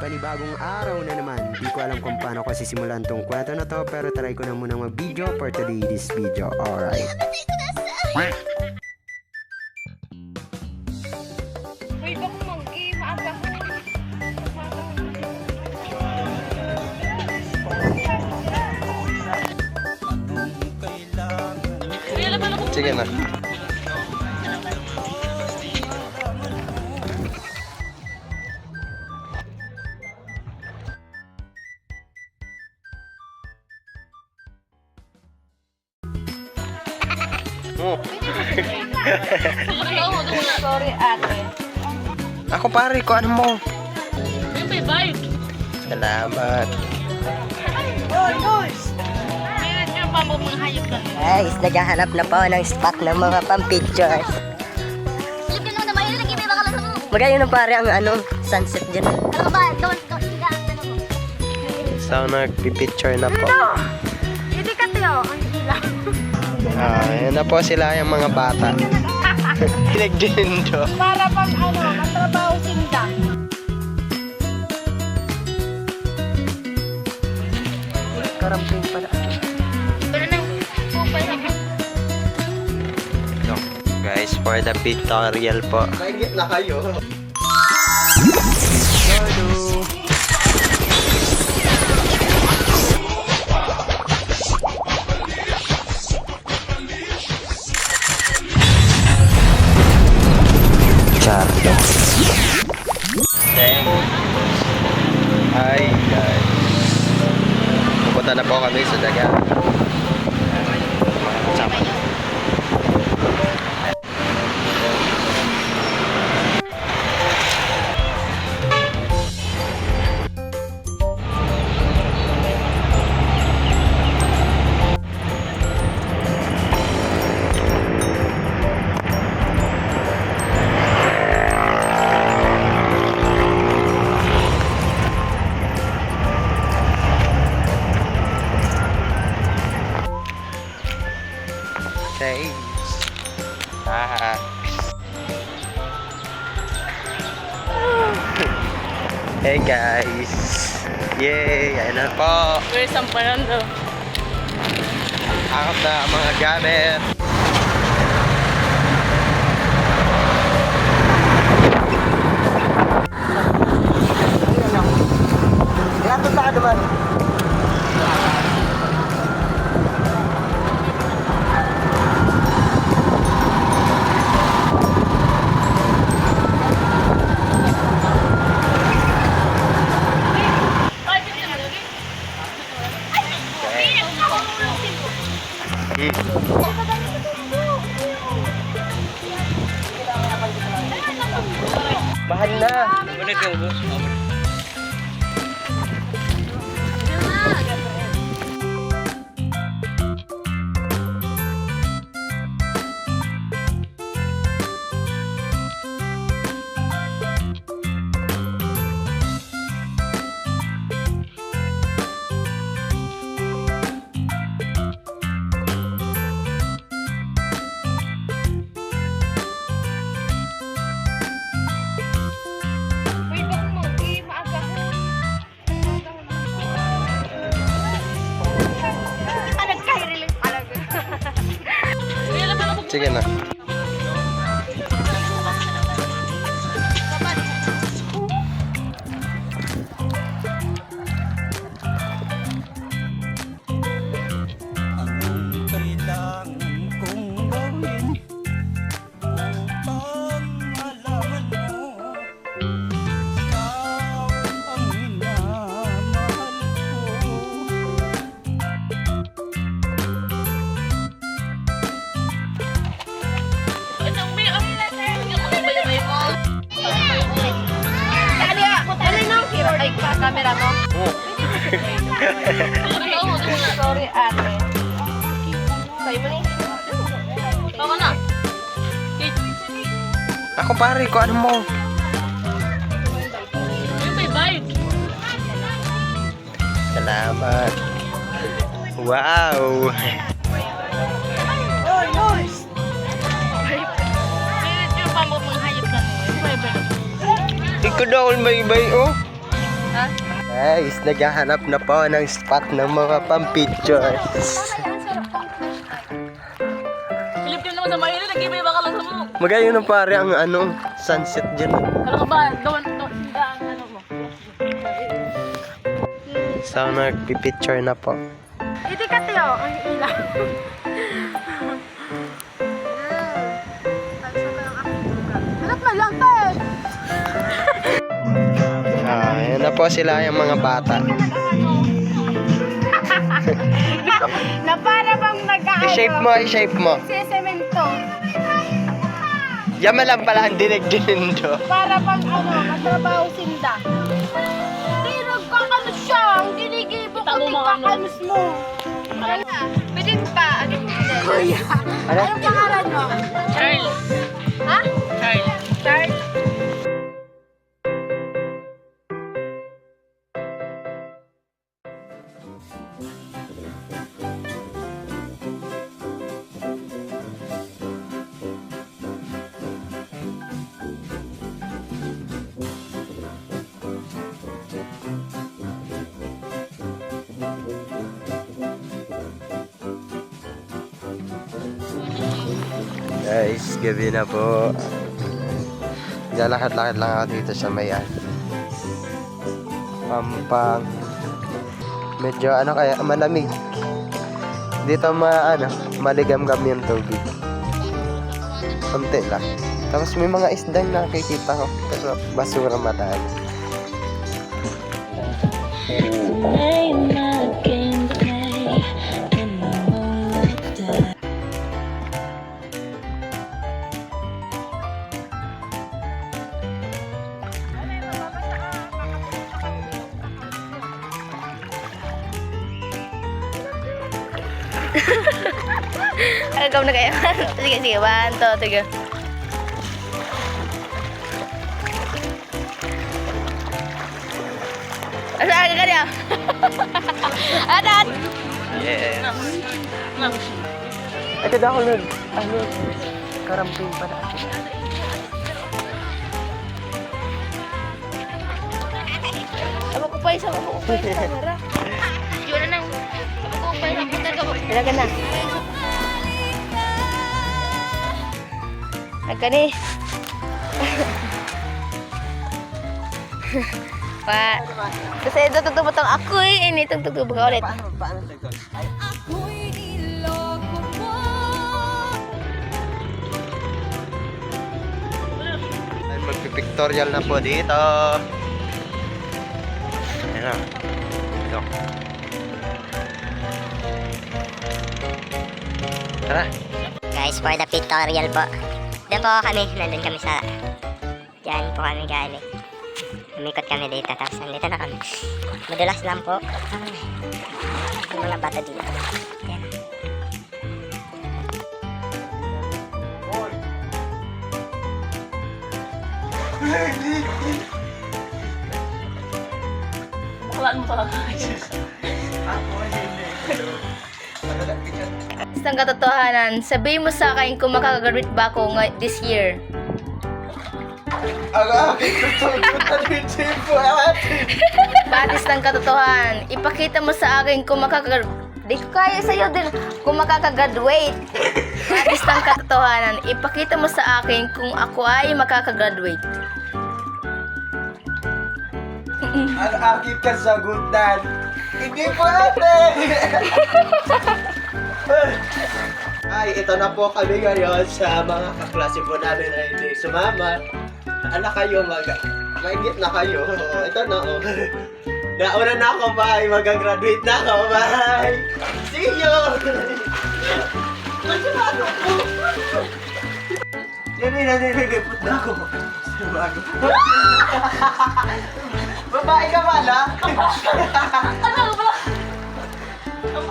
Panibagong araw na naman. Di ko alam kung paano ko sisimulan tong kwento na to, pero try ko na munang mag-video for today's video. Alright. Wait, ako monkey. Maaga ko. Sige na. Oh. Sorry, ate. Ako pare ko, ano mo? Yung may bike. Salamat. Mayroon yung pa mo mga hayop na. Guys, naghahanap na po ng spot ng mga pang-pictures. Silip ka naman naman, yun lagi may bakalan mo. Magayon na pare ang sunset dyan. Ano ka ba? Don't, higa ang ano mo. So, nagpipicture na po. Hindi ka tiyo, ang hila. Yan na po sila yung mga bata. Pinagdindo. Para pang matrabaho sinda. Karamping pala. Pero nang pupay na. So, guys, for the pictorial po. Kaingit na kayo. Charlo. Hi guys. Pupunta na po kami sa dagat. Sama. Thanks. Hey guys. Yay! Ayan na po. Where's ang panon daw? Akap na ang mga gamit. Grato sa naman. Mahal na. Wait, ako monkey. Maaga ko. Nagkahirilin talaga. Sige na. Ay, camera mo. Sorry, ate. Sa'yo mo ni. Baka na. Ako pare ko, ano mo? Yung may bike. Salamat. Wow. Mayroon yung pa mo mga hayop na. Ikaw daw may bay oh. Ha? Guys, naghahanap na po ng spot ng mga pang-pictures. Philip naman sa Maynila, nag-iba ka lang sa mo. Magayon na pare ang sunset dyan. Kala ka ba, doon, sinda ang ano mo. So, nagpipicture na po. Hindi ka tiyo, ang ilaw. Hanap na lang tayo. Ayan na po sila yung mga bata. Na para bang I-shape mo. Sesemento. Yaman lang pala ang dinig-dinig do. Para bang matrabaho sinda. Hindi nagkakanos siya. Ang ginigibo ko, tigkakanos mo. Pwedeng pa. Ano mo pwede? Anong pangalan mo? Charles. Ha? Charles. Charles. Guys, gabi na po. Lalakad-lakad lang ako dito sa Mayan. Pampang. Medyo kaya malamig. Dito maligam-gam yung tubig. Konti lang. Tapos may mga isdang nakikita ko. Pero basura mataas. Agam na kayo. Sige, sige. 1, 2, 3. Asa ka niya? Adat! Yes. Ma'am. Ito daw ako nun. Karamping pa na. Aba ko pa isa. Aba ko pa isa. Yun na nang. Aba ko pa isa. Punta ka po. Ilagan na. Agani. Pa. Kasi ito tutubotong ako eh. Ini itong tutubot ka ulit. Paano sa magpipictorial na po dito. Ayan na. Ito. Tara. Guys, for the pictorial po. Doon po kami, nandun kami sa... Diyan po kami galing. Umikot kami dito, tapos nandito na kami. Madulas lang po. Yung mga bata dito. Ayan. Baklaan mo talaga. Isang katotohanan, sabihin mo sa akin kung makakagraduate ba ako this year. Batis ng katotohanan, ipakita mo sa akin kung di ko kaya sa'yo din kung makakagraduate. Batis ng katotohanan, ipakita mo sa akin kung ako ay makakagraduate. Ang aking kasagutan, hindi pwede! Ay, ito na po kami ngayon sa mga kaklase po namin na hindi sumama. Ala kayo, maigit na kayo. Ito na, oh. Nauna na ako, bye. Mag-graduate na ako, bye. See you! Masyado po. Yan ay nanilipot na ako. Babae ka pala? Ano ba? Ang